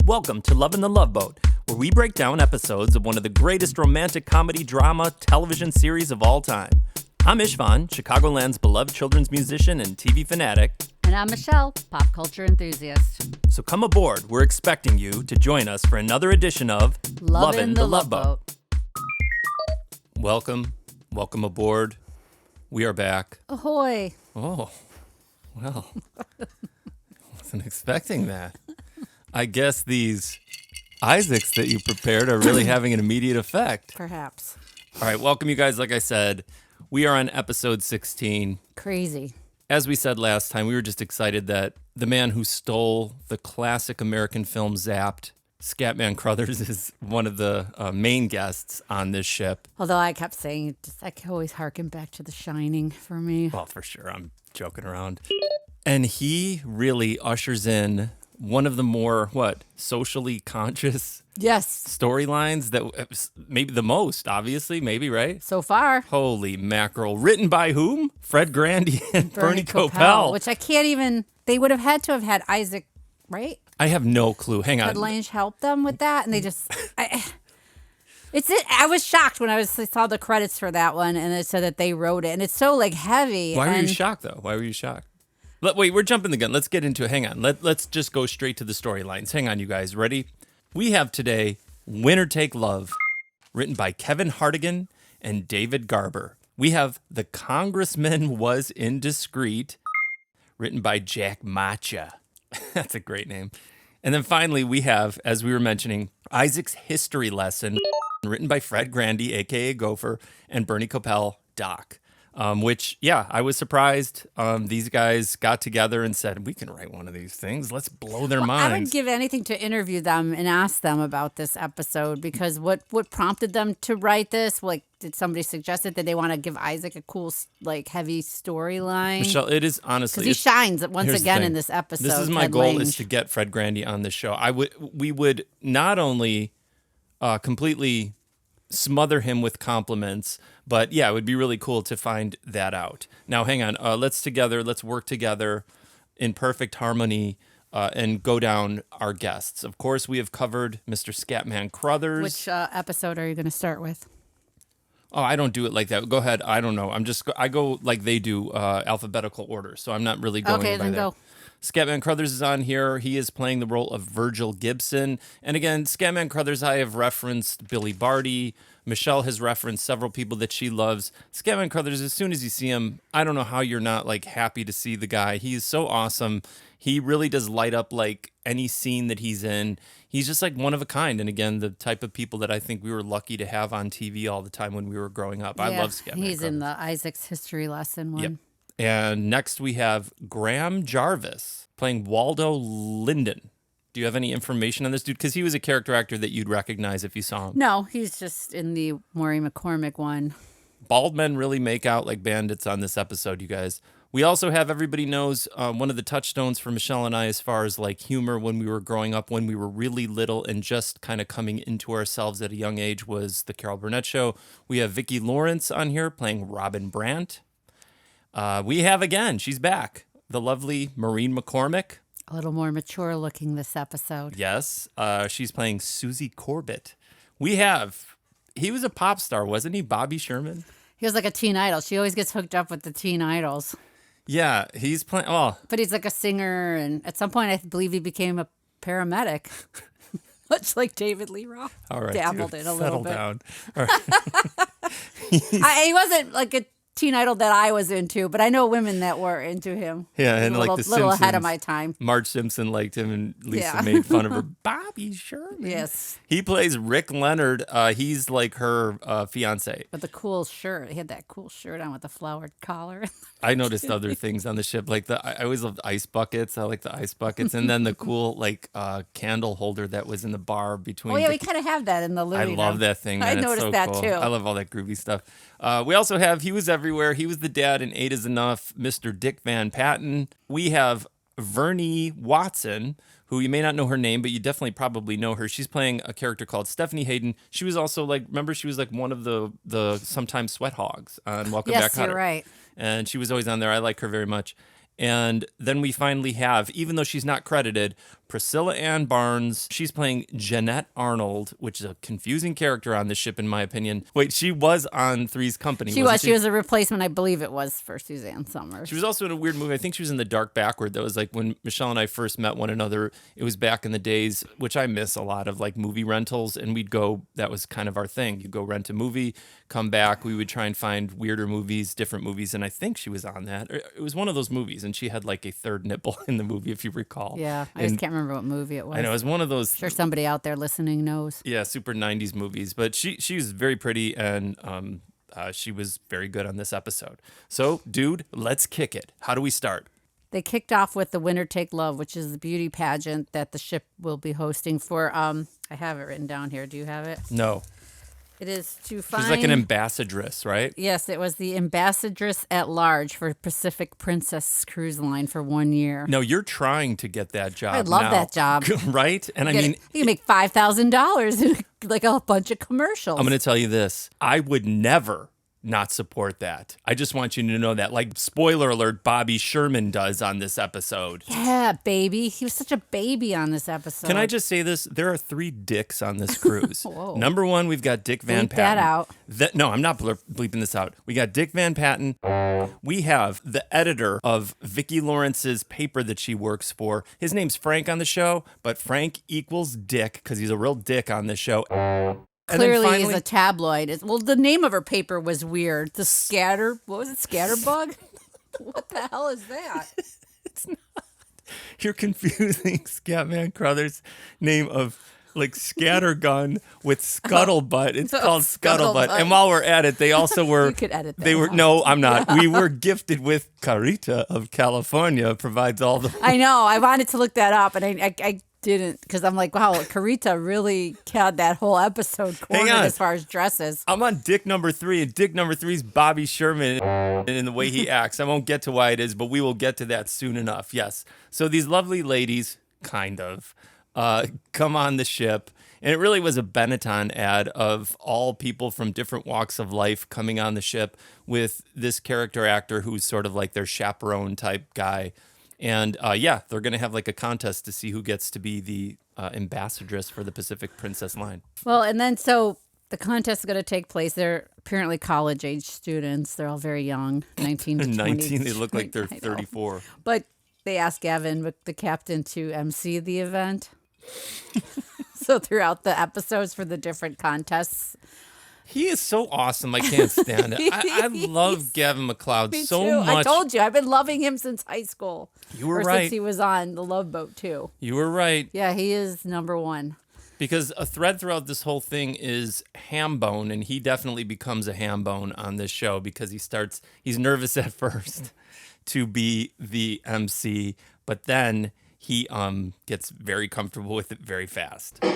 Welcome to Love in the Love Boat, where we break down episodes of one of the greatest romantic comedy drama television series of all time. I'm Istvan, Chicagoland's beloved children's musician and TV fanatic. And I'm Michelle, pop culture enthusiast. So come aboard, we're expecting you to join us for another edition of Love in the Love Boat. Welcome aboard. We are back. Ahoy. Oh, well, wasn't expecting that. I guess these Isaacs that you prepared are really having an immediate effect. Perhaps. All right, welcome you guys. Like I said, we are on episode 16. Crazy. As we said last time, we were just excited that the man who stole the classic American film Zapped, Scatman Cruthers, is one of the main guests on this ship. Although I kept saying, I can always harken back to The Shining for me. Well, for sure. I'm joking around. And he really ushers in one of the more, socially conscious storylines that maybe the most, obviously, maybe, right? So far. Holy mackerel. Written by whom? Fred Grandy and Vernee Coppell. Which I can't even, they would have had to have had Isaac, right? I have no clue. Hang on. Had Lange help them with that, and they just, I was shocked when I saw the credits for that one, and it said that they wrote it, and it's so heavy. Why were you shocked, though? Why were you shocked? Wait, we're jumping the gun. Let's get into it. Hang on. Let's just go straight to the storylines. Hang on, you guys. Ready? We have today Winner Take Love, written by Kevin Hartigan and David Garber. We have The Congressman Was Indiscreet, written by Jack Macha. That's a great name. And then finally, we have, as we were mentioning, Isaac's History Lesson, written by Fred Grandy, a.k.a. Gopher, and Vernee Coppell, Doc. Which, I was surprised. These guys got together and said, we can write one of these things. Let's blow their minds. I would give anything to interview them and ask them about this episode, because what prompted them to write this? Did somebody suggest it? Did they want to give Isaac a cool, heavy storyline? Michelle, it is honestly... Because he shines once again in this episode. This is my goal, is to get Fred Grandy on the show. We would not only completely smother him with compliments, but it would be really cool to find that out. Now, hang on. Let's work together in perfect harmony and go down our guests. Of course, we have covered Mr. Scatman Cruthers. Which episode are you going to start with? Oh, I don't do it like that. Go ahead. I don't know. I go like they do, alphabetical order. So I'm not really going by that. Okay, then go. Scatman Cruthers is on here. He is playing the role of Virgil Gibson. And again, Scatman Cruthers, I have referenced Billy Barty. Michelle has referenced several people that she loves. Scatman Cruthers, as soon as you see him, I don't know how you're not happy to see the guy. He is so awesome. He really does light up any scene that he's in. He's just one of a kind. And again, the type of people that I think we were lucky to have on TV all the time when we were growing up. I love Scatman Cruthers. He's in the Isaac's History Lesson one. Yep. And next we have Graham Jarvis playing Waldo Linden. Do you have any information on this dude? Because he was a character actor that you'd recognize if you saw him. No, he's just in the Maureen McCormick one. Bald men really make out like bandits on this episode, you guys. We also have, everybody knows, one of the touchstones for Michelle and I as far as humor when we were growing up, when we were really little and just kind of coming into ourselves at a young age, was the Carol Burnett Show. We have Vicki Lawrence on here playing Robin Brandt. We have, again, she's back, the lovely Maureen McCormick. A little more mature looking this episode. Yes. She's playing Susie Corbett. He was a pop star, wasn't he? Bobby Sherman? He was like a teen idol. She always gets hooked up with the teen idols. Yeah, he's playing, But he's a singer, and at some point I believe he became a paramedic. Much like David Lee Roth. All right, dabbled in a little bit. Settle down. All right. He wasn't a teen idol that I was into, but I know women that were into him. Yeah, and the Simpsons, little ahead of my time. Marge Simpson liked him, and Lisa made fun of her. Bobby Sherman. Yes. He plays Rick Leonard. He's her fiance. With the cool shirt. He had that cool shirt on with the flowered collar. I noticed other things on the ship, I always loved ice buckets. I like the ice buckets, and then the cool candle holder that was in the bar between. Oh yeah, we kind of have that in the Louis. I love that thing. Man. I noticed that cool. too. I love all that groovy stuff. We also have, he was everywhere. He was the dad in 8 is Enough, Mr. Dick Van Patten. We have Vernee Watson, who you may not know her name, but you definitely probably know her. She's playing a character called Stephanie Hayden. She was also remember she was one of the sometimes Sweat Hogs on Welcome Back, Kotter. Yes, you're right. And she was always on there. I like her very much. And then we finally have, even though she's not credited, Priscilla Ann Barnes. She's playing Jeanette Arnold, which is a confusing character on this ship, in my opinion. Wait, she was on Three's Company. She was. She was a replacement, I believe it was, for Suzanne Summers. She was also in a weird movie. I think she was in The Dark Backward. That was like when Michelle and I first met one another. It was back in the days, which I miss a lot, of like movie rentals. And we'd go, that was kind of our thing. You'd go rent a movie, come back. We would try and find weirder movies, different movies. And I think she was on that. It was one of those movies. And she had like a third nipple in the movie, if you recall. Yeah, I just can't remember what movie it was. I know, it was one of those. I'm sure somebody out there listening knows. Yeah, super 90s movies. But she was very pretty, and she was very good on this episode. So, dude, let's kick it. How do we start? They kicked off with the Winner Take Love, which is the beauty pageant that the ship will be hosting for, I have it written down here. Do you have it? No. It is to find... She's like an ambassadress, right? Yes, it was the ambassadress at large for Pacific Princess Cruise Line for 1 year. No, you're trying to get that job. I'd love now. that job. Right? And you can make $5,000 in like a bunch of commercials. I'm going to tell you this. I would never not support that. I just want you to know that. Like, spoiler alert, Bobby Sherman does on this episode. Yeah, baby. He was such a baby on this episode. Can I just say this? There are 3 dicks on this cruise. Whoa. Number 1, we've got Dick Van Bleep Patten. that out. No, I'm not bleeping this out. We got Dick Van Patten. We have the editor of Vicki Lawrence's paper that she works for. His name's Frank on the show, but Frank equals Dick because he's a real dick on this show. Clearly, finally, he's a tabloid. Well, the name of her paper was weird. The what was it? Scatterbug? What the hell is that? It's not. You're confusing Scatman Cruthers' name of like scattergun with scuttlebutt. It's called scuttlebutt. And while we're at it, they also were. You could edit that. They were. No, I'm not. We were gifted with Carita of California. Provides all the. I know. I wanted to look that up, and I didn't, because I'm like, wow, Carita really had that whole episode cornered as far as dresses. I'm on Dick number 3, and Dick number 3's Bobby Sherman in the way he acts. I won't get to why it is, but we will get to that soon enough. Yes. So these lovely ladies, kind of, come on the ship. And it really was a Benetton ad of all people from different walks of life coming on the ship with this character actor who's sort of like their chaperone type guy. And they're going to have like a contest to see who gets to be the ambassadress for the Pacific Princess line. Well, and then so the contest is going to take place. They're apparently college-age students. They're all very young, 19 to 20. 19, they look like they're 34. But they asked Gavin, the captain, to MC the event. So throughout the episodes for the different contests. He is so awesome. I can't stand it. I love Gavin MacLeod so much. I told you, I've been loving him since high school. You were right. Since he was on The Love Boat, too. You were right. Yeah, he is number 1. Because a thread throughout this whole thing is Hambone, and he definitely becomes a Hambone on this show because he's nervous at first to be the MC, but then he gets very comfortable with it very fast. Good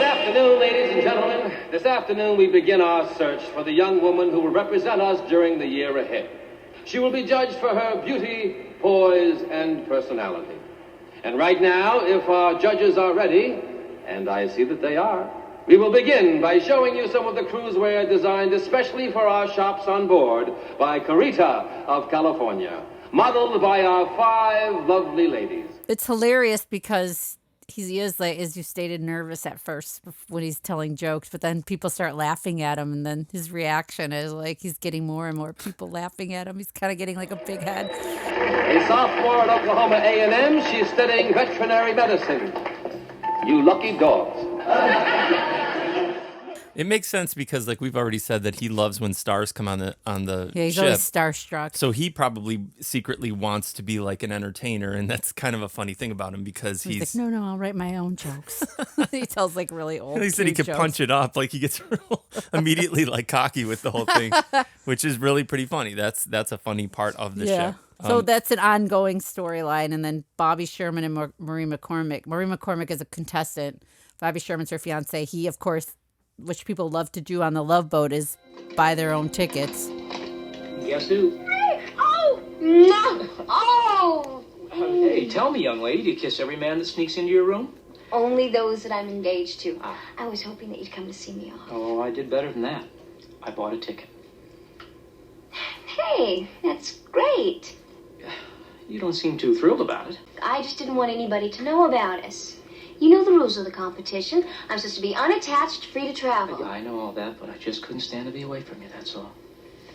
afternoon, ladies and gentlemen. This afternoon we begin our search for the young woman who will represent us during the year ahead. She will be judged for her beauty, poise, and personality. And right now, if our judges are ready, and I see that they are, we will begin by showing you some of the cruise wear designed especially for our shops on board by Carita of California, modeled by our 5 lovely ladies. It's hilarious because he is, like, as you stated, nervous at first when he's telling jokes, but then people start laughing at him, and then his reaction is like he's getting more and more people laughing at him. He's kind of getting like a big head. A sophomore at Oklahoma A&M, she's studying veterinary medicine. You lucky dogs. It makes sense because, like we've already said, that he loves when stars come on the Yeah, he's ship. always starstruck. So he probably secretly wants to be like an entertainer, and that's kind of a funny thing about him because he's like, no, I'll write my own jokes. He tells like really old. He said he could punch it up, like he gets immediately like cocky with the whole thing, which is really pretty funny. That's a funny part of the ship. So that's an ongoing storyline, and then Bobby Sherman and Maureen McCormick. Maureen McCormick is a contestant. Bobby Sherman's her fiance. He, of course, which people love to do on the Love Boat, is buy their own tickets. Guess who? Oh! No! Oh! Hey, tell me, young lady, do you kiss every man that sneaks into your room? Only those that I'm engaged to. I was hoping that you'd come to see me off. Oh, I did better than that. I bought a ticket. Hey, that's great. You don't seem too thrilled about it. I just didn't want anybody to know about us. You know the rules of the competition. I'm supposed to be unattached, free to travel. Yeah, I know all that, but I just couldn't stand to be away from you, that's all.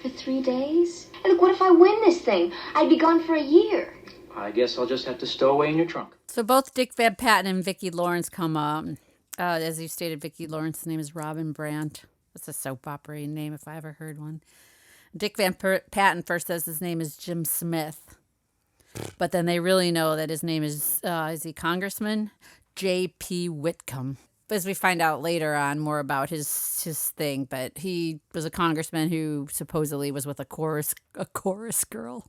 For 3 days? And look, what if I win this thing? I'd be gone for a year. I guess I'll just have to stow away in your trunk. So both Dick Van Patten and Vicki Lawrence come up. As you stated, Vicki Lawrence's name is Robin Brandt. That's a soap opera name if I ever heard one. Dick Van Patten first says his name is Jim Smith. But then they really know that his name is he Congressman? J.P. Whitcomb. As we find out later on more about his thing, but he was a congressman who supposedly was with a chorus girl.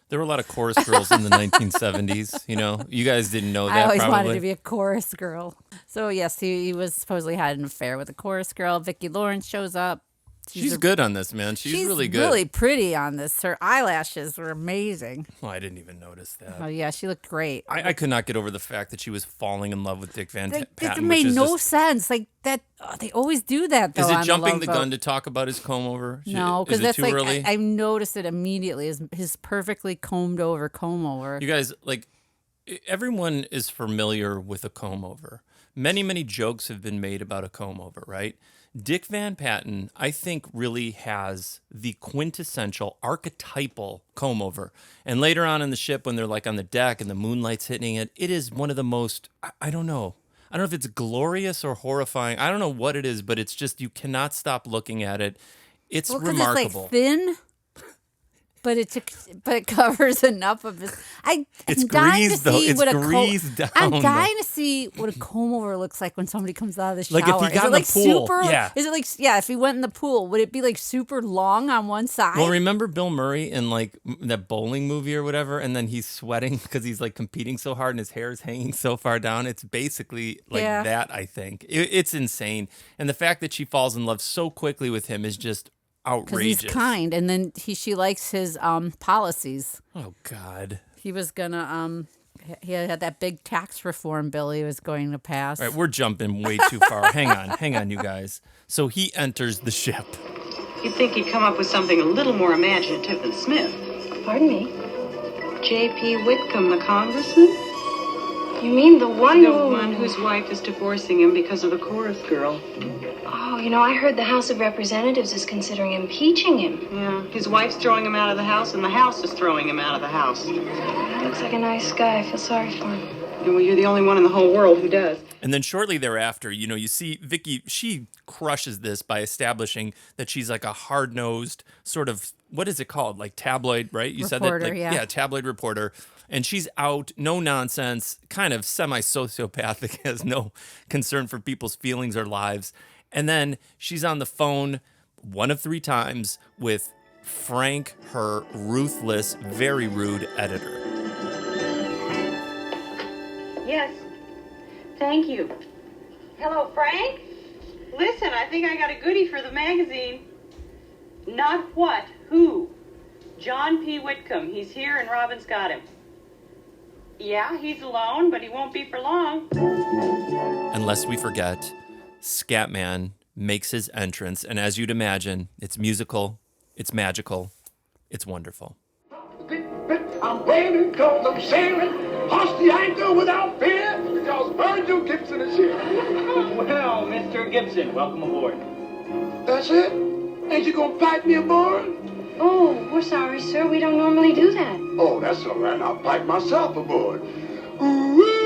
There were a lot of chorus girls in the 1970s. You know, you guys didn't know that. I always probably wanted to be a chorus girl. So yes, he was supposedly had an affair with a chorus girl. Vicki Lawrence shows up. She's good on this, man. She's really good. Really pretty on this. Her eyelashes were amazing. Oh, I didn't even notice that. Oh yeah, she looked great. I could not get over the fact that she was falling in love with Dick Van Patten. It made no sense. Like that, they always do that. Though, is it on jumping the Love gun Boat. to talk about his comb over? No, because is it that's too like early? I noticed it immediately. His perfectly combed over comb over. You guys, like, everyone is familiar with a comb over. Many jokes have been made about a comb over, right? Dick Van Patten, I think, really has the quintessential archetypal comb over. And later on in the ship, when they're like on the deck and the moonlight's hitting it, it is one of the most, I don't know. I don't know if it's glorious or horrifying. I don't know what it is, but it's just, you cannot stop looking at it. It's remarkable. It's like thin. But it covers enough of his. It's greased though. It's greased down. I'm dying to see what a comb over looks like when somebody comes out of the shower. Like if he got in the pool, super, yeah. Is it like if he went in the pool, would it be like super long on one side? Well, remember Bill Murray in like that bowling movie or whatever, and then he's sweating because he's like competing so hard and his hair is hanging so far down. It's basically like that. I think it's insane, and the fact that she falls in love so quickly with him is just outrageous. Because he's kind, and then she likes his policies. Oh God. He was gonna he had that big tax reform bill he was going to pass. All right, we're jumping way too far. Hang on, you guys. So he enters the ship. You'd think he'd come up with something a little more imaginative than Smith. Pardon me? J.P. Whitcomb, the congressman? You mean the one The one whose wife is divorcing him because of the chorus girl. Oh, I heard the House of Representatives is considering impeaching him. Yeah, his wife's throwing him out of the house, and the house is throwing him out of the house. Looks like a nice guy. I feel sorry for him. Well, you're the only one in the whole world who does. And then shortly thereafter, you see Vicki, she crushes this by establishing that she's like a hard-nosed sort of, what is it called? Like tabloid, right? You Reporter, said that? Like, yeah, tabloid reporter. And she's out, no nonsense, kind of semi-sociopathic, has no concern for people's feelings or lives. And then she's on the phone 1 of 3 times with Frank, her ruthless, very rude editor. Yes. Thank you. Hello, Frank? Listen, I think I got a goodie for the magazine. Not what? Who? John P. Whitcomb. He's here and Robin's got him. Yeah, he's alone, but he won't be for long. Unless we forget, Scatman makes his entrance, and as you'd imagine, it's musical, it's magical, it's wonderful. I'm waiting because I'm sailing. Hoist the anchor without fear because Virgil Gibson is here. Well, Mr. Gibson, welcome aboard. That's it? Ain't you gonna pipe me aboard? Oh, we're sorry, sir. We don't normally do that. Oh, that's all right. I'll pipe myself aboard. Ooh,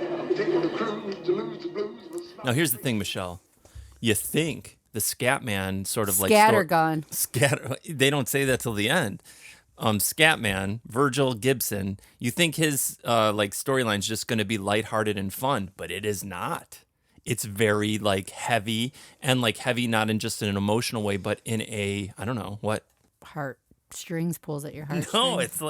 I'm taking the cruise to lose the blues. Now, here's the thing, Michelle. You think the Scatman sort of like... Scattergun. They don't say that till the end. Scatman, Virgil Gibson, you think his storyline's just going to be lighthearted and fun, but it is not. It's very heavy, and heavy not in just an emotional way, but in a, I don't know, what? Heart strings pulls at your heart. No, it's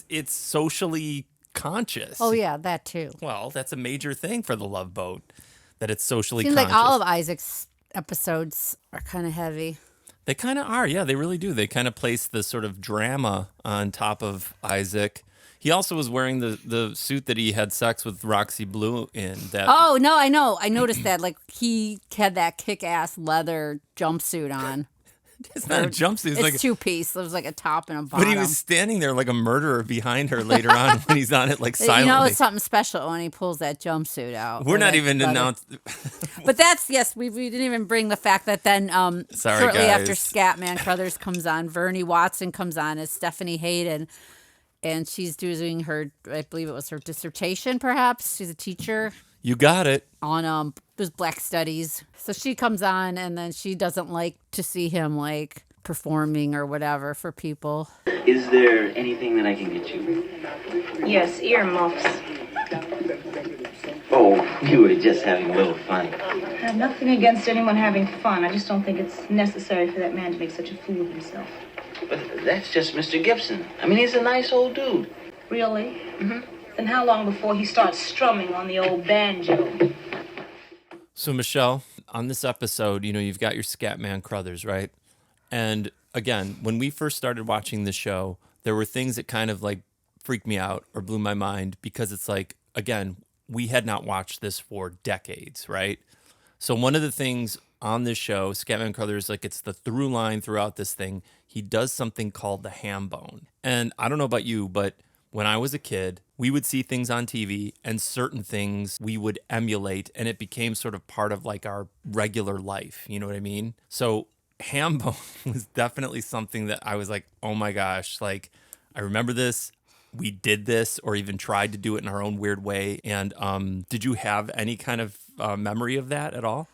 it's socially conscious. Oh yeah, that too. Well, that's a major thing for the Love Boat, that it's socially Seems conscious. like all of Isaac's episodes are kind of heavy. They kind of are, yeah, they really do. They kind of place the sort of drama on top of Isaac. He also was wearing the suit that he had sex with Roxy Blue in. That. Oh, no, I know. I noticed that. He had that kick-ass leather jumpsuit on. It's not a jumpsuit. It's like two-piece. It was like a top and a bottom. But he was standing there like a murderer behind her later on when he's on it like silently. You know, it's something special when he pulls that jumpsuit out. We're not even announced. But we didn't even bring the fact that then shortly after Scatman Cruthers comes on, Vernee Watson comes on as Stephanie Hayden. And she's doing her, I believe it was her dissertation, perhaps. She's a teacher. You got it. On it was Black Studies. So she comes on, and then she doesn't like to see him like performing or whatever for people. Is there anything that I can get you? Yes, earmuffs. Oh, you were just having a little fun. I have nothing against anyone having fun. I just don't think it's necessary for that man to make such a fool of himself. But that's just Mr. Gibson. I mean, he's a nice old dude. Really? Mm-hmm. Then how long before he starts strumming on the old banjo? So, Michelle, on this episode, you know, you've got your Scatman Cruthers, right? And again, when we first started watching the show, there were things that kind of like freaked me out or blew my mind because it's like, again, we had not watched this for decades, right? So one of the things on this show, Scatman Cruthers, like it's the through line throughout this thing, he does something called the ham bone. And I don't know about you, but when I was a kid, we would see things on TV and certain things we would emulate and it became sort of part of like our regular life. You know what I mean? So ham bone was definitely something that I was like, oh my gosh, like I remember this. We did this or even tried to do it in our own weird way. And did you have any kind of memory of that at all?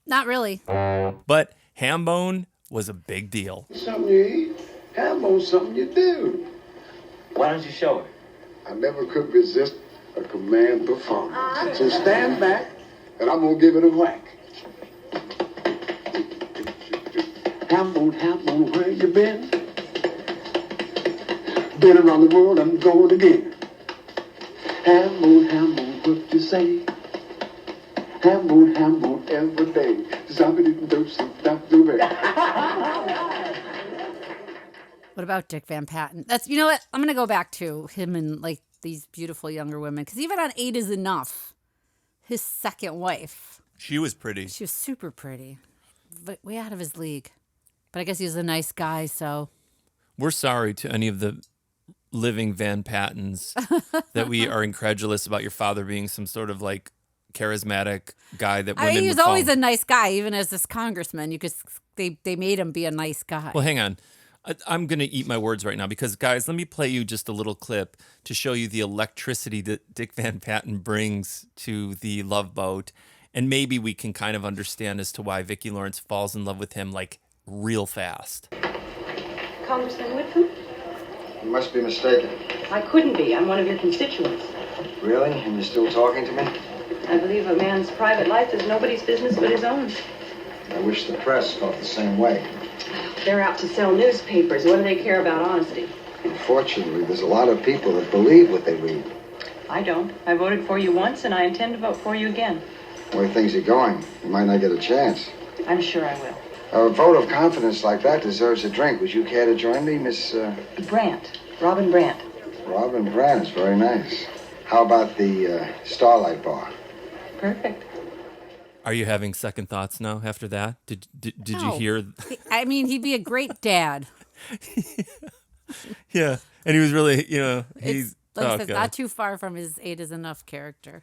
Not really. But ham bone was a big deal. Something you eat, ham bone's something you do. Why don't you show her? I never could resist a command performance. So stand back, and I'm gonna give it a whack. Ham bone, where you been? Been around the world, I'm going again. Ham bone, what you say? Ham bone, every day. What about Dick Van Patten? That's, you know what? I'm going to go back to him and like these beautiful younger women. Because even on 8 is Enough, his second wife. She was pretty. She was super pretty. But way out of his league. But I guess he was a nice guy, so. We're sorry to any of the living Van Pattens that we are incredulous about your father being some sort of like charismatic guy that women he was would always follow. a nice guy, even as this congressman. You could they made him be a nice guy. Well, hang on. I'm going to eat my words right now because, guys, let me play you just a little clip to show you the electricity that Dick Van Patten brings to the Love Boat. And maybe we can kind of understand as to why Vicki Lawrence falls in love with him like real fast. Congressman Whitcomb? You must be mistaken. I couldn't be. I'm one of your constituents. Really? And you're still talking to me? I believe a man's private life is nobody's business but his own. I wish the press felt the same way. They're out to sell newspapers. What do they care about honesty? Unfortunately, there's a lot of people that believe what they read. I don't. I voted for you once, and I intend to vote for you again. The way things are going, you might not get a chance. I'm sure I will. A vote of confidence like that deserves a drink. Would you care to join me, Miss... Brandt. Robin Brandt. Robin Brandt is very nice. How about the Starlight Bar? Perfect. Are you having second thoughts now after that? Did No. you hear? I mean, he'd be a great dad. Yeah. And he was really, you know, he's... Like I oh, said, God. not too far from his 8 is Enough character.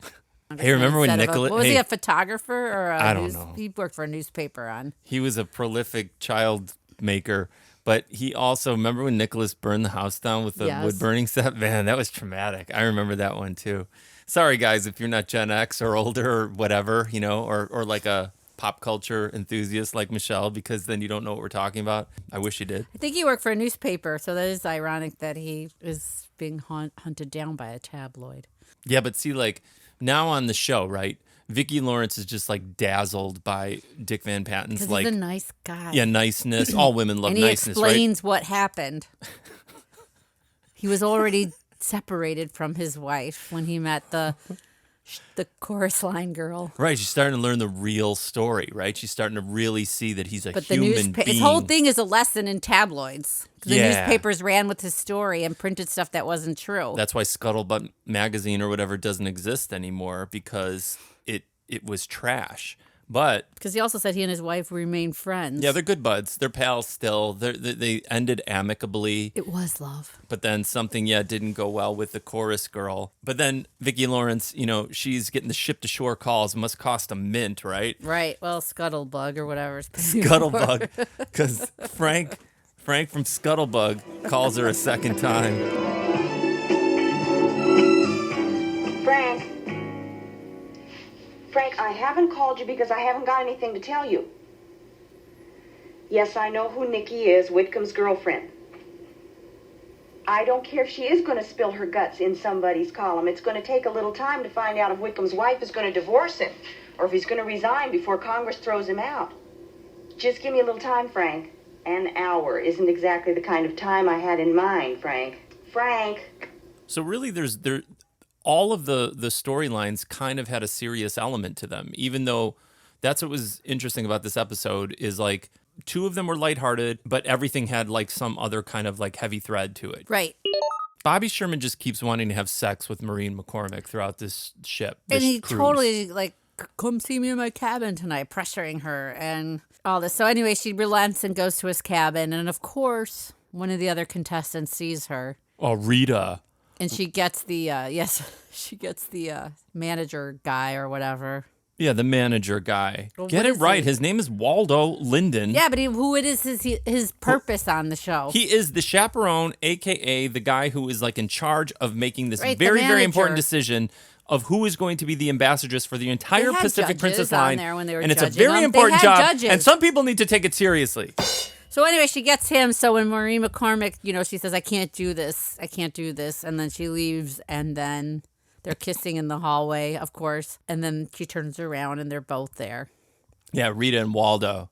Hey, remember when Instead of Nicholas... what was hey, he, a photographer or I don't know. He worked for a newspaper on. He was a prolific child maker, but he also, remember when Nicholas burned the house down with the Yes. wood burning set? Man, that was traumatic. I remember that one too. Sorry, guys, if you're not Gen X or older or whatever, you know, or like a pop culture enthusiast like Michelle, because then you don't know what we're talking about. I wish you did. I think he worked for a newspaper, so that is ironic that he is being hunted down by a tabloid. Yeah, but see, like now on the show, right? Vicki Lawrence is just like dazzled by Dick Van Patten's Because like he's a nice guy. yeah, niceness. All women love and he niceness, explains what happened. He was already separated from his wife when he met the chorus line girl. right? She's starting to learn the real story, right? She's starting to really see that he's a But the human being. his whole thing is a lesson in tabloids. 'Cause the Yeah. newspapers ran with his story and printed stuff that wasn't true. That's why Scuttlebutt magazine or whatever doesn't exist anymore because it was trash. But Because he also said he and his wife remain friends. yeah, they're good buds. They're pals still. They ended amicably. It was love. But then something, didn't go well with the chorus girl. But then Vicki Lawrence, she's getting the ship to shore calls. It must cost a mint, right? Right. Well, Scuttlebug or whatever. Scuttlebug. Because Frank from Scuttlebug calls her a second time. Frank, I haven't called you because I haven't got anything to tell you. Yes, I know who Nikki is, Whitcomb's girlfriend. I don't care if she is going to spill her guts in somebody's column. It's going to take a little time to find out if Whitcomb's wife is going to divorce him or if he's going to resign before Congress throws him out. Just give me a little time, Frank. An hour isn't exactly the kind of time I had in mind, Frank. Frank. So really, all of the storylines kind of had a serious element to them, even though that's what was interesting about this episode is like two of them were lighthearted, but everything had like some other kind of like heavy thread to it. Right. Bobby Sherman just keeps wanting to have sex with Maureen McCormick throughout this ship. And he cruise. totally like, come see me in my cabin tonight, pressuring her and all this. So anyway, she relents and goes to his cabin. And of course, one of the other contestants sees her. Oh, Rita. And she gets the, manager guy or whatever. Yeah, the manager guy. Well, Get what it is right. he? His name is Waldo Linden. Yeah, but who it is his purpose on the show. He is the chaperone, a.k.a. the guy who is like in charge of making this Right, the very, very manager. important decision of who is going to be the ambassadress for the entire They had Pacific judges Princess on line. there when they were And it's a judging very them. They important had job. judges. And some people need to take it seriously. So anyway, she gets him. So when Maureen McCormick, she says, I can't do this. And then she leaves and then they're kissing in the hallway, of course. And then she turns around and they're both there. Yeah, Rita and Waldo.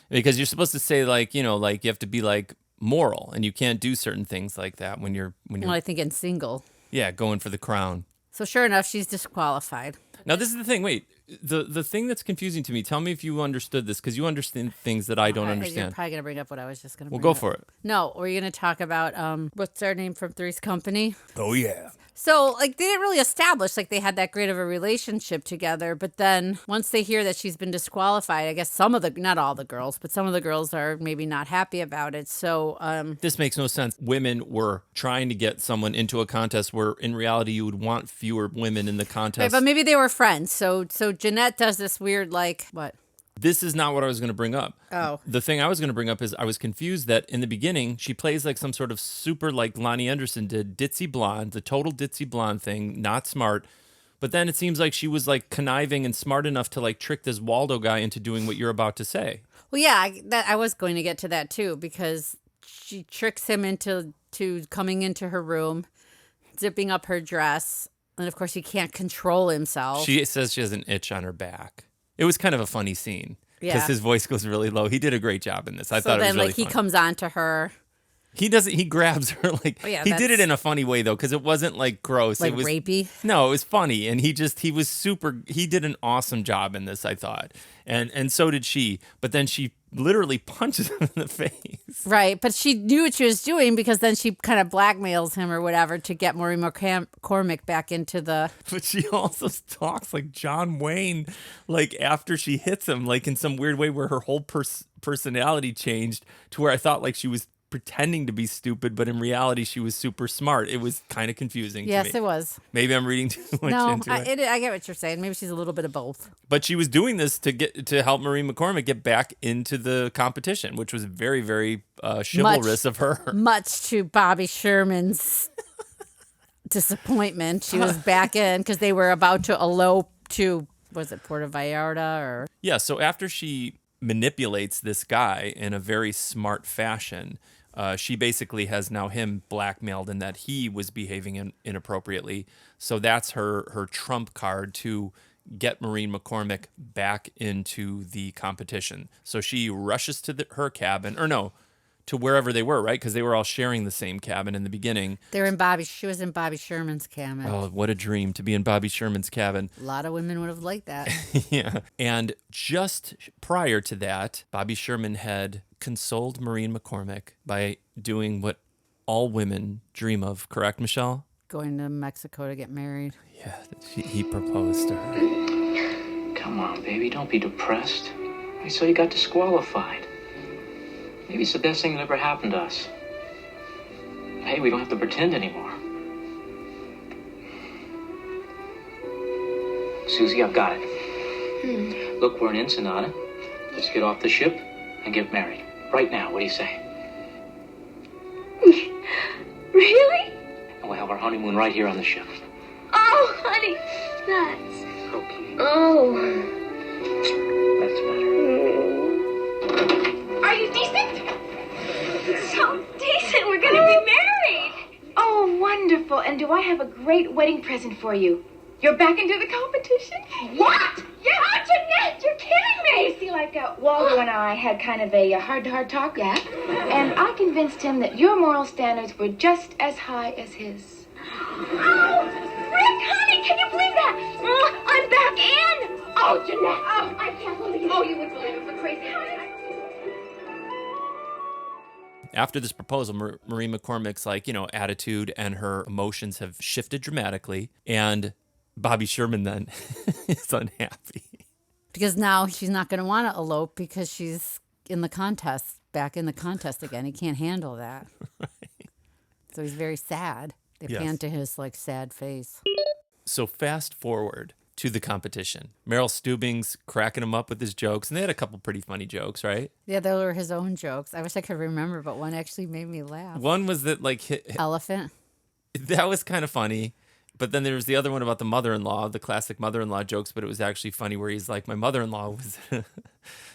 Because you're supposed to say like, you have to be like moral and you can't do certain things like that when you're Well, I think in single. Yeah, going for the crown. So sure enough, she's disqualified. Now this is the thing. Wait, the thing that's confusing to me. Tell me if you understood this because you understand things that I don't You're understand. probably gonna bring up what I was just gonna. Well, bring go up. for it. No, we're gonna talk about what's their name from Three's Company. Oh yeah. So, like, they didn't really establish, like, they had that great of a relationship together. But then once they hear that she's been disqualified, I guess not all the girls, but some of the girls are maybe not happy about it. So, This makes no sense. Women were trying to get someone into a contest where in reality you would want fewer women in the contest. right, but maybe they were friends. So Jeanette does this weird, like, what? This is not what I was going to bring up. Oh. The thing I was going to bring up is I was confused that in the beginning, she plays like some sort of super, like Lonnie Anderson did, ditzy blonde, the total ditzy blonde thing, not smart. But then it seems like she was like conniving and smart enough to like trick this Waldo guy into doing what you're about to say. Well, yeah, I was going to get to that too, because she tricks him into coming into her room, zipping up her dress. And of course, he can't control himself. She says she has an itch on her back. It was kind of a funny scene because Yeah. his voice goes really low. He did a great job in this. I thought it was really like, he funny. comes on to her. He doesn't. He grabs her like Oh, yeah, he did it that's- in a funny way though, because it wasn't like gross. Like it was rapey? No, it was funny, and he was super. He did an awesome job in this, I thought, and so did she. But then she literally punches him in the face. Right, but she knew what she was doing because then she kind of blackmails him or whatever to get Maureen McCormick back into the... But she also talks like John Wayne, like after she hits him, like in some weird way where her whole personality changed to where I thought like she was pretending to be stupid, but in reality she was super smart. It was kind of confusing to me. Yes, it was. Maybe I'm reading too much No, into it. I get what you're saying. Maybe she's a little bit of both. But she was doing this to help Maureen McCormick get back into the competition, which was very, very chivalrous of her. Much to Bobby Sherman's disappointment. She was back in because they were about to elope to, was it Puerto Vallarta or... Yeah, so after she manipulates this guy in a very smart fashion, she basically has now him blackmailed in that he was behaving inappropriately. So that's her trump card to get Maureen McCormick back into the competition. So she rushes to her cabin, or no, to wherever they were, right? Because they were all sharing the same cabin in the beginning. She was in Bobby Sherman's cabin. Oh, what a dream to be in Bobby Sherman's cabin. A lot of women would have liked that. Yeah. And just prior to that, Bobby Sherman had consoled Maureen McCormick by doing what all women dream of, correct, Michelle? Going to Mexico to get married. Yeah, he proposed to her. Come on, baby, don't be depressed. I saw you got disqualified. Maybe it's the best thing that ever happened to us. Hey, we don't have to pretend anymore. Susie, I've got it. Look, we're in Ensenada. Let's get off the ship and get married. Right now, what do you say? Really? And we'll have our honeymoon right here on the ship. Oh, honey, nuts. Okay. Oh. That's better. Are you decent? So decent. We're going to be married. Oh, wonderful. And do I have a great wedding present for you? You're back into the competition? What? Yeah, Jeanette, you're kidding me. You see, like Waldo and I had kind of a heart-to-heart talk. Yeah. And I convinced him that your moral standards were just as high as his. Oh, Rick, honey, can you believe that? I'm back in. Oh, Jeanette. Oh, I can't believe it. Oh, you wouldn't believe it for crazy. After this proposal, Maureen McCormick's attitude and her emotions have shifted dramatically, and Bobby Sherman then is unhappy. Because now she's not going to want to elope because she's in the contest, back in the contest again. He can't handle that. Right. So he's very sad. They pan to his sad face. So fast forward to the competition. Meryl Stubing's cracking him up with his jokes, and they had a couple pretty funny jokes, right? Yeah, those were his own jokes. I wish I could remember, but one actually made me laugh. One was that elephant. That was kind of funny. But then there was the other one about the mother-in-law, the classic mother-in-law jokes, but it was actually funny where he's like, my mother-in-law was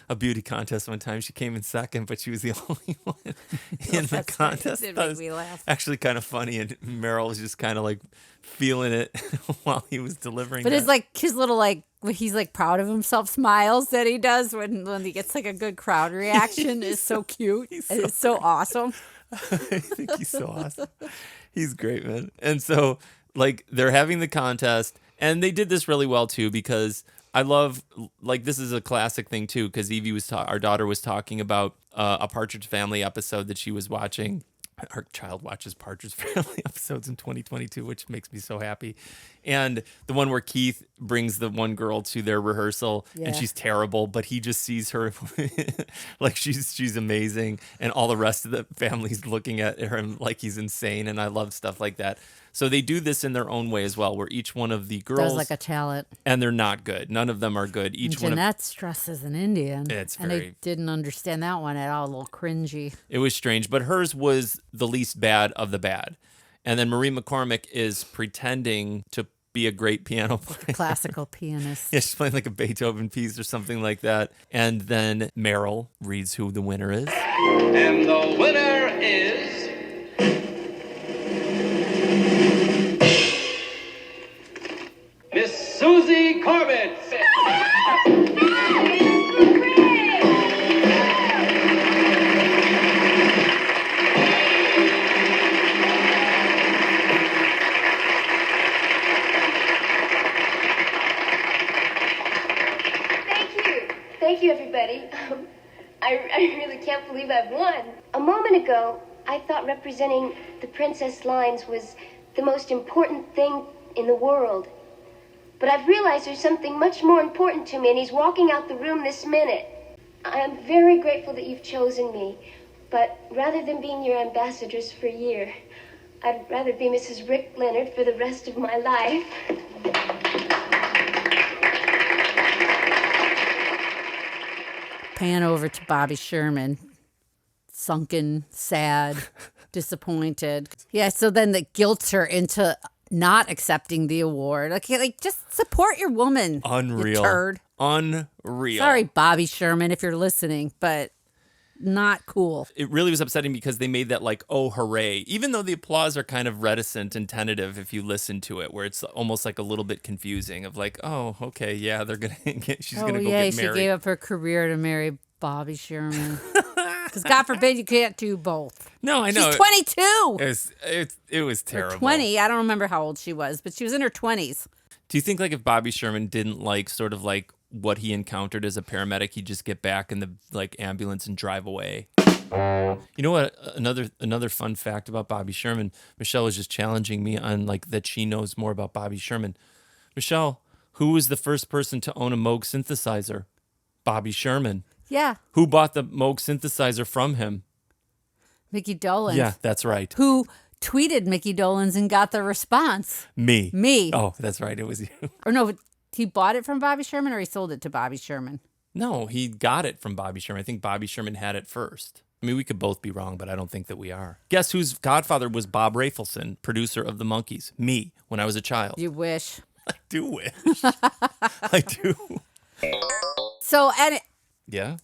a beauty contest one time. She came in second, but she was the only one in the contest. It made me laugh. Actually kind of funny, and Meryl was just kind of feeling it while he was delivering But that. it's his little he's proud of himself smiles that he does when he gets a good crowd reaction is so cute. It's so awesome. I think he's so awesome. He's great, man. And so they're having the contest, and they did this really well too, because I love, this is a classic thing too, because Evie our daughter was talking about a Partridge Family episode that she was watching. Our child watches Partridge Family episodes in 2022, which makes me so happy. And the one where Keith brings the one girl to their rehearsal, and she's terrible, but he just sees her she's amazing, and all the rest of the family's looking at him like he's insane, and I love stuff like that. So they do this in their own way as well, where each one of the girls does a talent, and they're not good. None of them are good. Jeanette's dressed as an Indian. And I didn't understand that one at all. A little cringy. It was strange, but hers was the least bad of the bad. And then Maureen McCormick is pretending to be a great piano player. Like a classical pianist. Yeah, she's playing a Beethoven piece or something like that. And then Meryl reads who the winner is. And the winner is Miss Susie Corbett. Thank you, everybody. I really can't believe I've won. A moment ago, I thought representing the princess lines was the most important thing in the world. But I've realized there's something much more important to me, and he's walking out the room this minute. I am very grateful that you've chosen me, but rather than being your ambassadress for a year, I'd rather be Mrs. Rick Leonard for the rest of my life. Pan over to Bobby Sherman, sunken, sad, disappointed. Yeah, so then that guilts her into not accepting the award. Like just support your woman. Unreal. You turd. Unreal. Sorry, Bobby Sherman, if you're listening, but not cool. It really was upsetting because they made that oh, hooray. Even though the applause are kind of reticent and tentative if you listen to it, where it's almost a little bit confusing of oh, okay, yeah, they're going to get, she's going to go get married. She gave up her career to marry Bobby Sherman. Because God forbid you can't do both. No, I know. She's 22. It was terrible. Or 20. I don't remember how old she was, but she was in her 20s. Do you think if Bobby Sherman didn't what he encountered as a paramedic, he'd just get back in the ambulance and drive away? You know what? Another fun fact about Bobby Sherman. Michelle was just challenging me on that she knows more about Bobby Sherman. Michelle, Who was the first person to own a Moog synthesizer? Bobby Sherman. Yeah. Who bought the Moog synthesizer from him? Mickey Dolenz. Yeah, that's right. Who tweeted Mickey Dolenz and got the response? Me. Me. Oh, that's right. It was you. Or no, he bought it from Bobby Sherman or he sold it to Bobby Sherman? No, he got it from Bobby Sherman. I think Bobby Sherman had it first. I mean, we could both be wrong, but I don't think that we are. Guess whose godfather was Bob Rafelson, producer of the Monkees? Me, when I was a child. You wish. I do wish. I do. So, Yeah?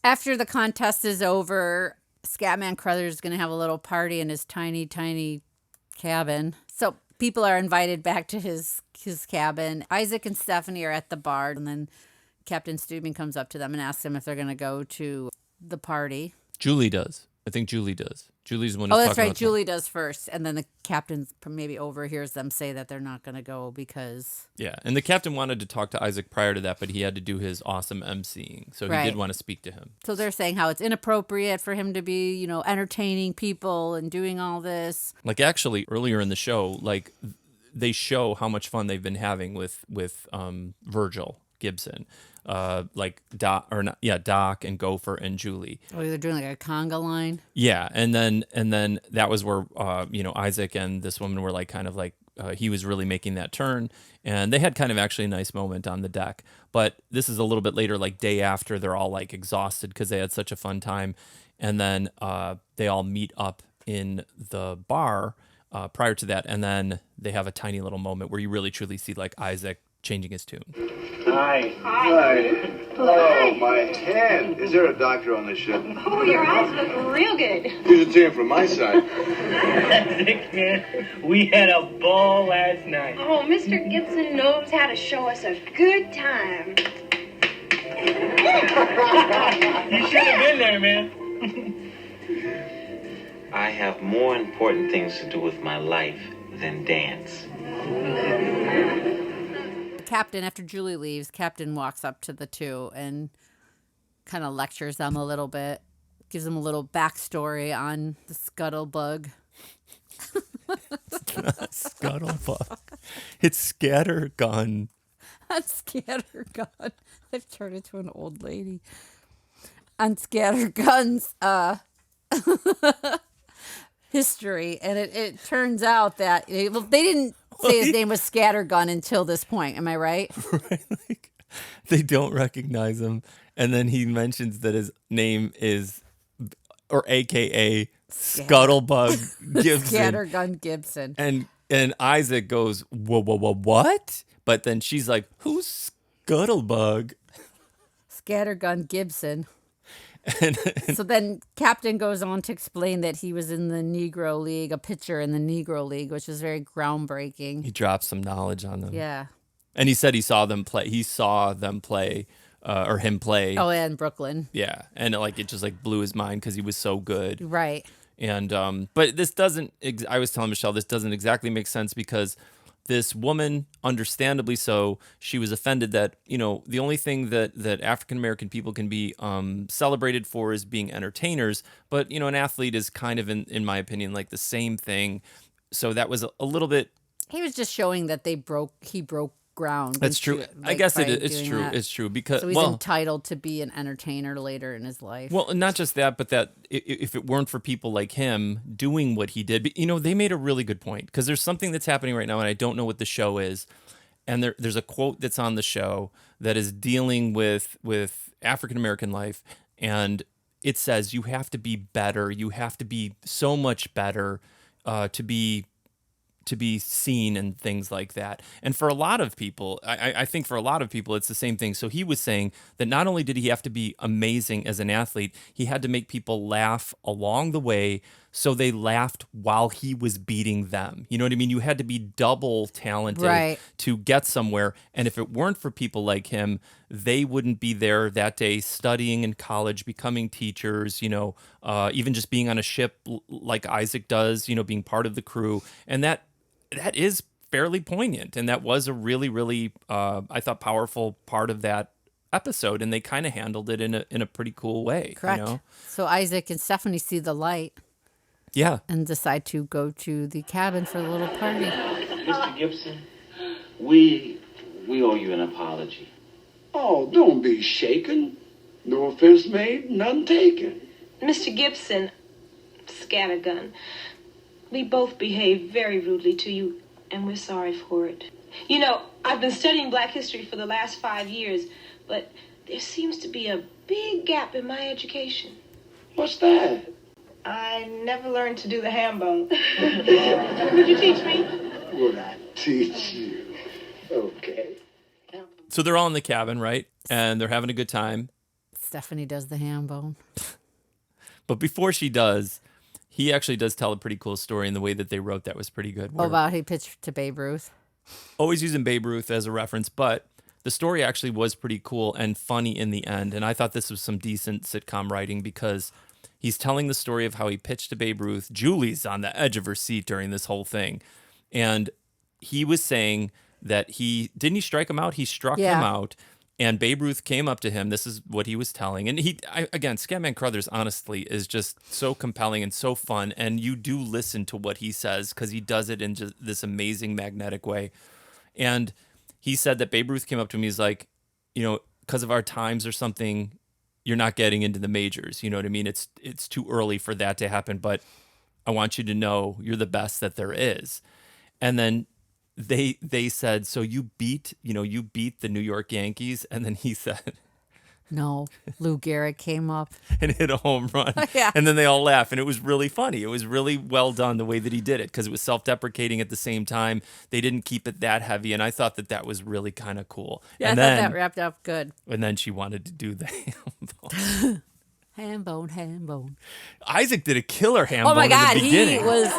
after the contest is over, Scatman Cruthers is going to have a little party in his tiny, tiny cabin. So people are invited back to his cabin. Isaac and Stephanie are at the bar, and then Captain Steuben comes up to them and asks them if they're going to go to the party. Julie does. I think Julie does. Julie's the one who's Oh, that's talking right. about Julie does first, and then the captain maybe overhears them say that they're not going to go because... Yeah, and the captain wanted to talk to Isaac prior to that, but he had to do his awesome emceeing, so he Right. did want to speak to him. So they're saying how it's inappropriate for him to be, entertaining people and doing all this. Like, actually, earlier in the show, like, they show how much fun they've been having with Virgil Gibson. Doc and Gopher and Julie. Oh, they're doing like a conga line. Yeah, and then that was where Isaac and this woman were like kind of like he was really making that turn, and they had kind of actually a nice moment on the deck. But this is a little bit later, like day after, they're all like exhausted because they had such a fun time, and then they all meet up in the bar prior to that, and then they have a tiny little moment where you really truly see like Isaac changing his tune. Hi. Oh, my hand. Is there a doctor on the ship? Oh, your eyes look real good. Here's a team from my side. Sick, man. We had a ball last night. Oh, Mr. Gibson knows how to show us a good time. You should have been there, man. I have more important things to do with my life than dance. Captain, after Julie leaves, Captain walks up to the two and kind of lectures them a little bit, gives them a little backstory on the scuttlebug. It's not Scuttlebug. It's Scattergun. That's Scattergun. I've turned into an old lady. On Scattergun's history, and it turns out that they didn't say his name was Scattergun until this point. Am I right? Right, like they don't recognize him, and then he mentions that his name is, or AKA Scuttlebug Gibson. Scattergun Gibson. And Isaac goes, whoa, what? But then she's like, who's Scuttlebug? Scattergun Gibson. And So then Captain goes on to explain that he was in the Negro League, a pitcher in the Negro League, which is very groundbreaking. he drops some knowledge on them. Yeah. And he said he saw them play. He saw them play, or him play. Oh, and Brooklyn. Yeah, and it just like blew his mind because he was so good. Right. And but this doesn't. I was telling Michelle this doesn't exactly make sense because this woman, understandably so, she was offended that the only thing that African American people can be celebrated for is being entertainers. But an athlete is kind of in my opinion like the same thing. So that was a little bit. He was just showing that he broke ground. That's true. I guess it's true. That. It's true because So he's entitled to be an entertainer later in his life. Well, not just that, but that if it weren't for people like him doing what he did, they made a really good point because there's something that's happening right now, and I don't know what the show is. And there's a quote that's on the show that is dealing with African American life, and it says you have to be better, you have to be so much better to be seen and things like that. And for a lot of people, I think for a lot of people, it's the same thing. So he was saying that not only did he have to be amazing as an athlete, he had to make people laugh along the way. So they laughed while he was beating them. You know what I mean? You had to be double talented Right. to get somewhere. And if it weren't for people like him, they wouldn't be there that day studying in college, becoming teachers, even just being on a ship like Isaac does, being part of the crew. And that is fairly poignant. And that was a really, really, I thought, powerful part of that episode. And they kind of handled it in a pretty cool way. Correct. So Isaac and Stephanie see the light. Yeah. And decide to go to the cabin for the little party. Mr. Gibson, we We owe you an apology. Oh, don't be shaken. No offense made, none taken. Mr. Gibson, scattergun, we both behaved very rudely to you, and we're sorry for it. You know, I've been studying Black history for the last 5 years, but there seems to be a big gap in my education. What's that? I never learned to do the ham bone. Would you teach me? Would I teach you? Okay. So they're all in the cabin, right? And they're having a good time. Stephanie does the ham bone. But before she does, he actually does tell a pretty cool story, and the way that they wrote that was pretty good. Oh, about he pitched to Babe Ruth. Always using Babe Ruth as a reference, but the story actually was pretty cool and funny in the end. And I thought this was some decent sitcom writing because he's telling the story of how he pitched to Babe Ruth. Julie's on the edge of her seat during this whole thing. And he was saying that didn't he strike him out? He struck him out. And Babe Ruth came up to him. This is what he was telling. And again, Scatman Cruthers, honestly, is just so compelling and so fun. And you do listen to what he says because he does it in just this amazing magnetic way. And he said that Babe Ruth came up to him. He's like, you know, because of our times or something, you're not getting into the majors. You know what I mean? It's too early for that to happen. But I want you to know you're the best that there is. And then they said, so you beat the New York Yankees? And then he said, no, Lou Gehrig came up and hit a home run. Yeah. And then they all laugh. And it was really funny. It was really well done the way that he did it because it was self-deprecating at the same time. They didn't keep it that heavy. And I thought that was really kind of cool. Yeah, and I thought that wrapped up good. And then she wanted to do the ham bone. ham bone. Isaac did a killer ham bone my God, in the beginning. He was...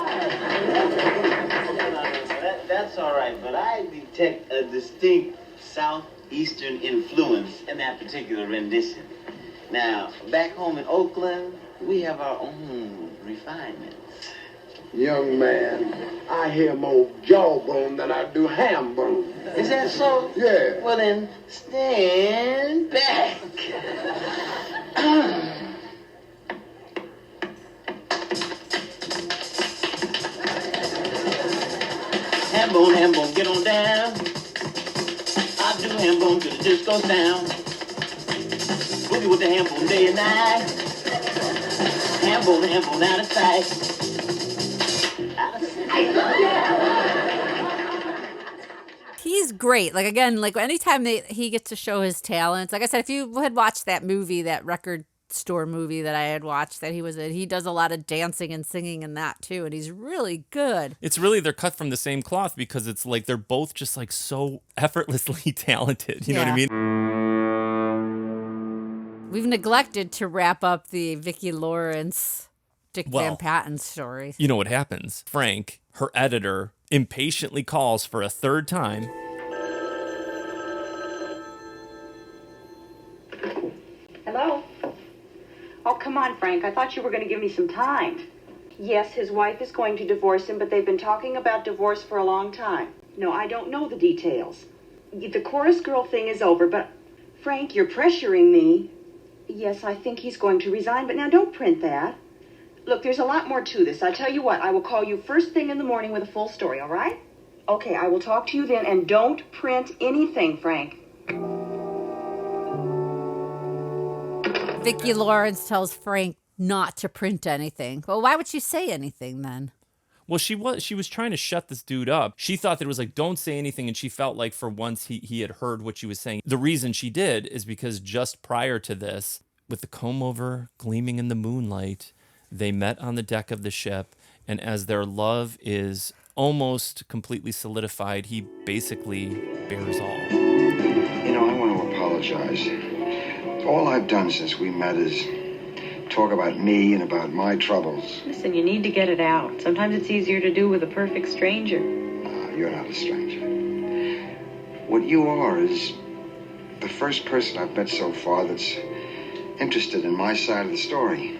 That's all right, but I detect a distinct Southeastern influence in that particular rendition. Now, back home in Oakland, we have our own refinements. Young man, I hear more jawbone than I do ham bone. Is that so? Yeah. Well then, stand back. Ham bone, get on down. I do ham bone till the disco sound. Boogie with the ham bone day and night. Ham bone out of sight. Out of sight. He's great. Like, again, like anytime he gets to show his talents. Like I said, if you had watched that movie, that record store movie that I had watched that he was in, he does a lot of dancing and singing in that too, and he's really good. It's really, they're cut from the same cloth because it's like they're both just like so effortlessly talented. You know what I mean? We've neglected to wrap up the Vicki Lawrence, Dick Van Patten story. You know what happens? Frank, her editor, impatiently calls for a third time. Hello? Oh, come on, Frank. I thought you were going to give me some time. Yes, his wife is going to divorce him, but they've been talking about divorce for a long time. No, I don't know the details. The chorus girl thing is over, but Frank, you're pressuring me. Yes, I think he's going to resign, but now don't print that. Look, there's a lot more to this. I tell you what, I will call you first thing in the morning with a full story, all right? Okay, I will talk to you then, and don't print anything, Frank. Vicki Lawrence tells Frank not to print anything. Well, why would she say anything then? Well, she was trying to shut this dude up. She thought that it was like, don't say anything. And she felt like for once he had heard what she was saying. The reason she did is because just prior to this, with the comb over gleaming in the moonlight, they met on the deck of the ship. And as their love is almost completely solidified, he basically bears all. You know, I want to apologize. All I've done since we met is talk about me and about my troubles. Listen, you need to get it out. Sometimes it's easier to do with a perfect stranger. You're not a stranger. What you are is the first person I've met so far that's interested in my side of the story.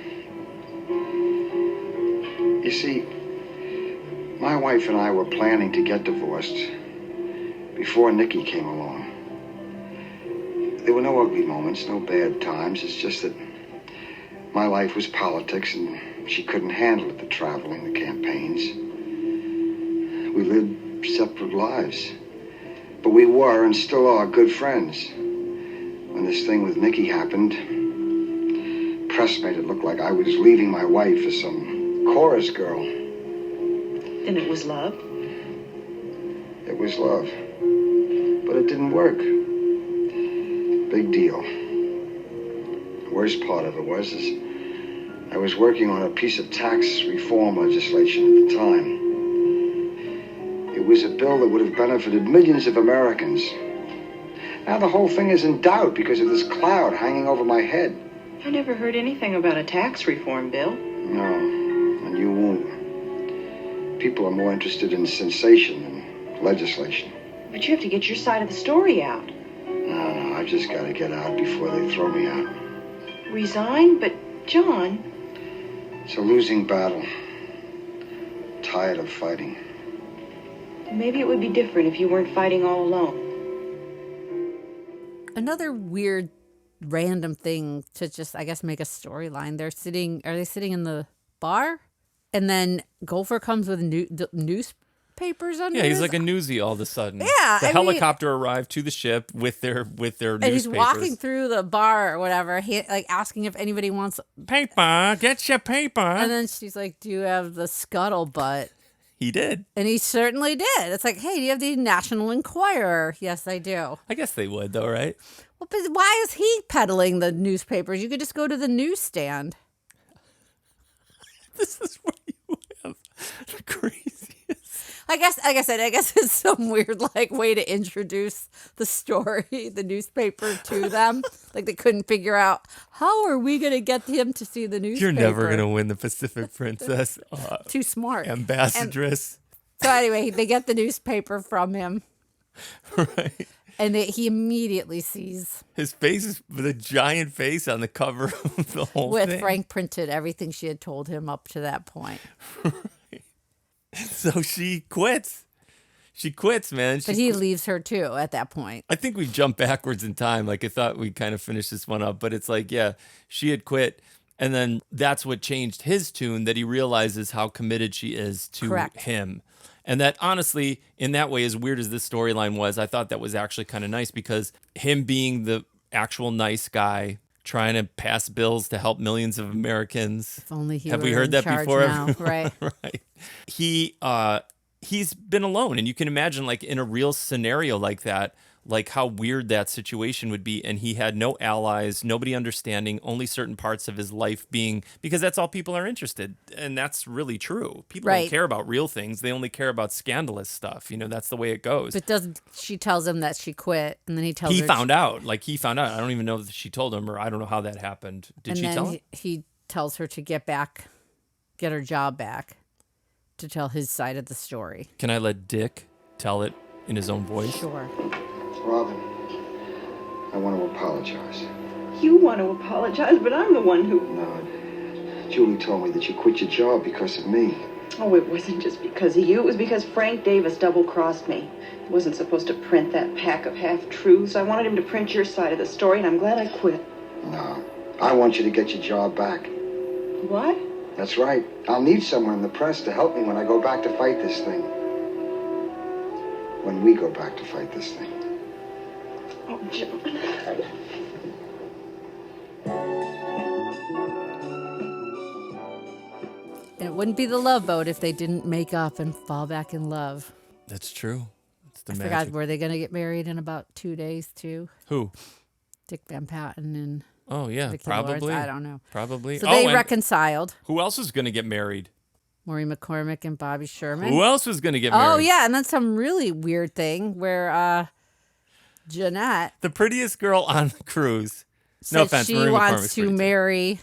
You see, my wife and I were planning to get divorced before Nikki came along. There were no ugly moments, no bad times. It's just that my life was politics and she couldn't handle it, the traveling, the campaigns. We lived separate lives. But we were and still are good friends. When this thing with Nikki happened, press made it look like I was leaving my wife for some chorus girl. Then it was love? It was love. But it didn't work. Big deal. The worst part of it was I was working on a piece of tax reform legislation at the time. It was a bill that would have benefited millions of Americans. Now the whole thing is in doubt because of this cloud hanging over my head. I never heard anything about a tax reform bill. No, and you won't. People are more interested in sensation than legislation. But you have to get your side of the story out. No, I've just got to get out before they throw me out. Resign? But, John... It's a losing battle. Tired of fighting. Maybe it would be different if you weren't fighting all alone. Another weird, random thing to just, I guess, make a storyline. Are they sitting in the bar? And then Gopher comes with newspapers under Yeah, he's his... like a newsie all of a sudden. Yeah, the helicopter arrived to the ship with their newspapers. And he's walking through the bar or whatever, like asking if anybody wants paper. Get your paper. And then she's like, "Do you have the scuttlebutt?" He did. And he certainly did. It's like, "Hey, do you have the National Enquirer?" Yes, I do. I guess they would, though, right? Well, but why is he peddling the newspapers? You could just go to the newsstand. This is where you have the craziest. I guess, like I said, it's some weird way to introduce the story, the newspaper to them. Like they couldn't figure out how are we going to get him to see the newspaper. You're never going to win the Pacific Princess. Too smart. Ambassadress. So anyway, they get the newspaper from him. Right. And he immediately sees his face is with a giant face on the cover of the whole thing. With Frank printed everything she had told him up to that point. Right. So she quits. She quits, man. But he leaves her too at that point. I think we jumped backwards in time. Like I thought we kind of finished this one up, but it's like, yeah, she had quit. And then that's what changed his tune, that he realizes how committed she is to him. And that honestly, in that way, as weird as this storyline was, I thought that was actually kind of nice because him being the actual nice guy trying to pass bills to help millions of Americans. If only he Have were we heard in that charge before? now. Right. Right. He's been alone, and you can imagine like in a real scenario like that, like how weird that situation would be. And he had no allies, nobody understanding, only certain parts of his life being, because that's all people are interested. And that's really true. People don't care about real things. They only care about scandalous stuff. You know, that's the way it goes. But she tells him that she quit, and then he tells her. He found out. I don't even know if she told him, or I don't know how that happened. Did she tell him? He tells her to get her job back, to tell his side of the story. Can I let Dick tell it in his own voice? Sure. Robin, I want to apologize. You want to apologize, but I'm the one who... No, Julie told me that you quit your job because of me. Oh, it wasn't just because of you. It was because Frank Davis double-crossed me. He wasn't supposed to print that pack of half-truths. I wanted him to print your side of the story, and I'm glad I quit. No, I want you to get your job back. What? That's right. I'll need someone in the press to help me when I go back to fight this thing. When we go back to fight this thing. Oh, John. And it wouldn't be the Love Boat if they didn't make up and fall back in love. That's true. It's the I magic. forgot, were they going to get married in about 2 days too? Who? Dick Van Patten and Oh, yeah, Vicki probably. Lawrence? I don't know. Probably. So they reconciled. Who else was going to get married? Maureen McCormick and Bobby Sherman. Who else was going to get married? Oh, yeah, and then some really weird thing where Jeanette... The prettiest girl on the cruise. No offense, she Maureen wants McCormick's to pretty marry...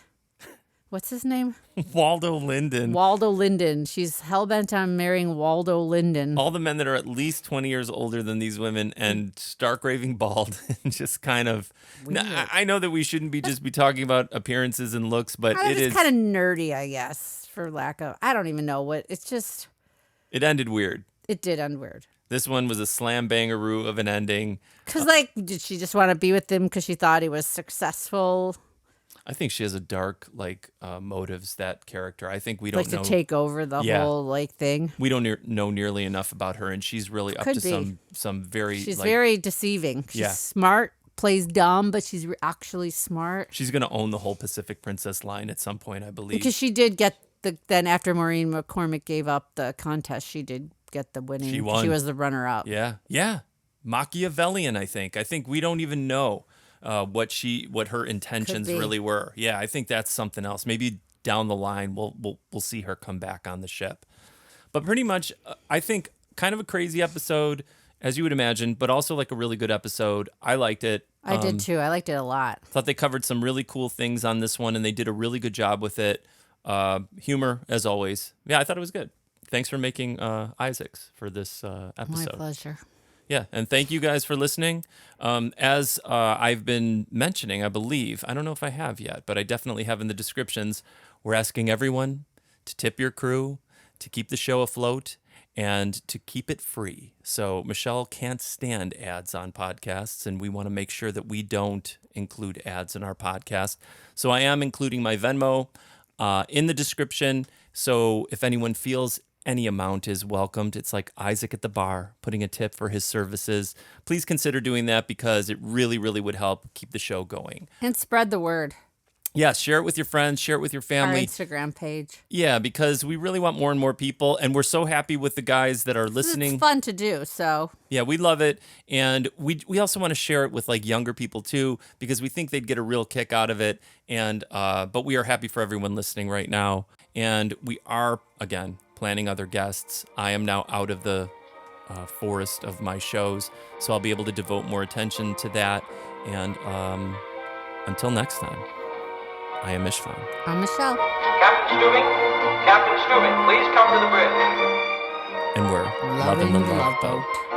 What's his name? Waldo Linden. Waldo Linden. She's hell-bent on marrying Waldo Linden. All the men that are at least 20 years older than these women and stark raving bald and just kind of... Now, I know that we shouldn't be talking about appearances and looks, but it is... It's kind of nerdy, I guess, for lack of... I don't even know what... It's just... It ended weird. It did end weird. This one was a slam bangaroo of an ending. Because, did she just want to be with him because she thought he was successful? I think she has a dark motives, that character. I think we don't know. To take over the whole thing. We don't know nearly enough about her, and she's really up to some very. She's very deceiving. She's smart, plays dumb, but she's actually smart. She's going to own the whole Pacific Princess line at some point, I believe. Because she did get then after Maureen McCormick gave up the contest, she did get the winning. She won. She was the runner-up. Yeah. Machiavellian, I think. I think we don't even know what her intentions really were. Yeah, I think that's something else. Maybe down the line we'll see her come back on the ship. But pretty much, I think kind of a crazy episode, as you would imagine, but also like a really good episode. I liked it. I did too. I liked it a lot. Thought they covered some really cool things on this one, and they did a really good job with it. Humor, as always. Yeah, I thought it was good. Thanks for making Isaacs for this episode. My pleasure. Yeah, and thank you guys for listening. As I've been mentioning, I believe, I don't know if I have yet, but I definitely have in the descriptions, we're asking everyone to tip your crew, to keep the show afloat, and to keep it free. So Michelle can't stand ads on podcasts, and we want to make sure that we don't include ads in our podcast. So I am including my Venmo in the description. So if anyone feels any amount is welcomed, it's like Isaac at the bar, putting a tip for his services. Please consider doing that because it really, really would help keep the show going. And spread the word. Yeah, share it with your friends, share it with your family. Our Instagram page. Yeah, because we really want more and more people, and we're so happy with the guys that are listening. It's fun to do, so. Yeah, we love it, and we also want to share it with like younger people too, because we think they'd get a real kick out of it. And but we are happy for everyone listening right now, and we are again planning other guests. I am now out of the forest of my shows, so I'll be able to devote more attention to that. And until next time. I am Istvan. I'm Michelle. Captain Stubing, please come to the bridge. And we're loving the love boat.